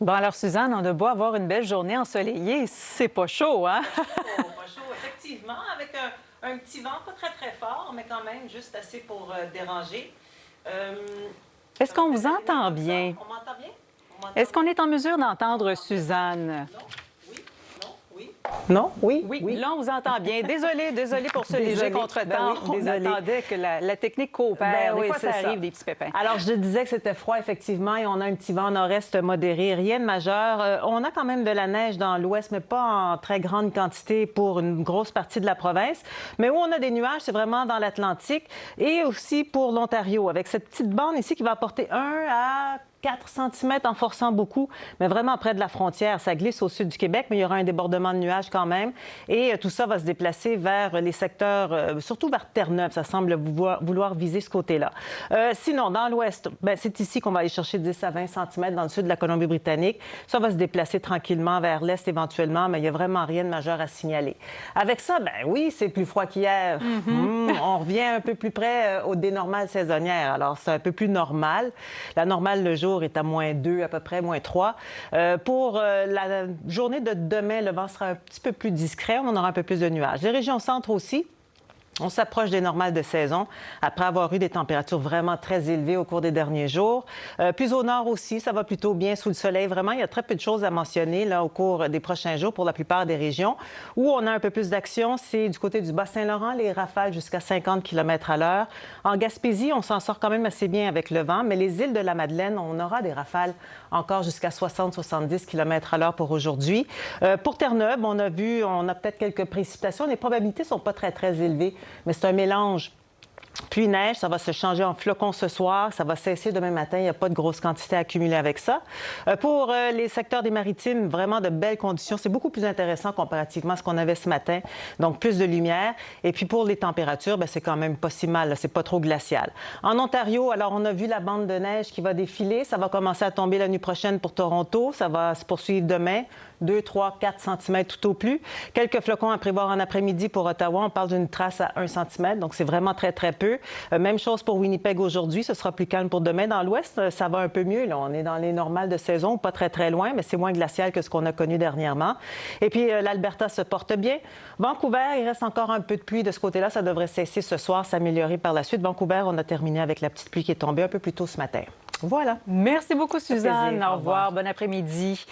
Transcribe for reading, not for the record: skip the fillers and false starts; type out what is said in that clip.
Bon, alors, Suzanne, on a beau avoir une belle journée ensoleillée, c'est pas chaud, hein? Pas chaud, effectivement, avec un petit vent, pas très très fort, mais quand même juste assez pour déranger. Euh, Est-ce ça va qu'on peut-être vous aller entend comme ça. bien? On m'entend bien? On m'entend Est-ce qu'on bien? est en mesure d'entendre On m'entend Suzanne? bien? Non? Oui? Non? Oui? Non? Oui? Oui, là, on vous entend bien. Désolée pour ce léger Désolée. contretemps. Oui, On désolée. attendait que la technique coopère. Des Oui, fois, ça c'est arrive, des petits pépins. Alors, je disais que c'était froid, effectivement, et on a un petit vent nord-est modéré. Rien de majeur. On a quand même de la neige dans l'ouest, mais pas en très grande quantité pour une grosse partie de la province. Mais où on a des nuages, c'est vraiment dans l'Atlantique et aussi pour l'Ontario, avec cette petite bande ici qui va apporter 1 à 4 cm en forçant beaucoup, mais vraiment près de la frontière. Ça glisse au sud du Québec, mais il y aura un débordement de nuages quand même. Et tout ça va se déplacer vers les secteurs, surtout vers Terre-Neuve. Ça semble vouloir viser ce côté-là. Sinon, dans l'ouest, c'est ici qu'on va aller chercher 10 à 20 cm dans le sud de la Colombie-Britannique. Ça va se déplacer tranquillement vers l'est éventuellement, mais il n'y a vraiment rien de majeur à signaler. Avec ça, oui, c'est plus froid qu'hier. On revient un peu plus près des normales saisonnières. Alors, c'est un peu plus normal. La normale, le jour est à -2, à peu près -3. Pour la journée de demain, le vent sera un petit peu plus discret. On aura un peu plus de nuages. Les régions centres aussi. On s'approche des normales de saison après avoir eu des températures vraiment très élevées au cours des derniers jours. Plus au nord aussi, ça va plutôt bien sous le soleil. Vraiment, il y a très peu de choses à mentionner là, au cours des prochains jours pour la plupart des régions. Où on a un peu plus d'action, c'est du côté du Bas-Saint-Laurent, les rafales jusqu'à 50 km à l'heure. En Gaspésie, on s'en sort quand même assez bien avec le vent, mais les îles de la Madeleine, on aura des rafales encore jusqu'à 60-70 km à l'heure pour aujourd'hui. Pour Terre-Neuve, on a peut-être quelques précipitations. Les probabilités ne sont pas très, très élevées. Mais c'est un mélange pluie-neige, ça va se changer en flocons ce soir, ça va cesser demain matin, il n'y a pas de grosse quantité accumulée avec ça. Pour les secteurs des maritimes, vraiment de belles conditions, c'est beaucoup plus intéressant comparativement à ce qu'on avait ce matin, donc plus de lumière. Et puis pour les températures, c'est quand même pas si mal, c'est pas trop glacial. En Ontario, alors on a vu la bande de neige qui va défiler, ça va commencer à tomber la nuit prochaine pour Toronto, ça va se poursuivre demain, 2, 3, 4 cm tout au plus. Quelques flocons à prévoir en après-midi pour Ottawa, on parle d'une trace à 1 cm, donc c'est vraiment très, très peu. Même chose pour Winnipeg aujourd'hui, ce sera plus calme pour demain. Dans l'ouest, ça va un peu mieux. Là. On est dans les normales de saison, pas très, très loin, mais c'est moins glacial que ce qu'on a connu dernièrement. Et puis, l'Alberta se porte bien. Vancouver, il reste encore un peu de pluie de ce côté-là. Ça devrait cesser ce soir, s'améliorer par la suite. Vancouver, on a terminé avec la petite pluie qui est tombée un peu plus tôt ce matin. Voilà. Merci beaucoup, Suzanne. plaisir. Au revoir. Bon après-midi.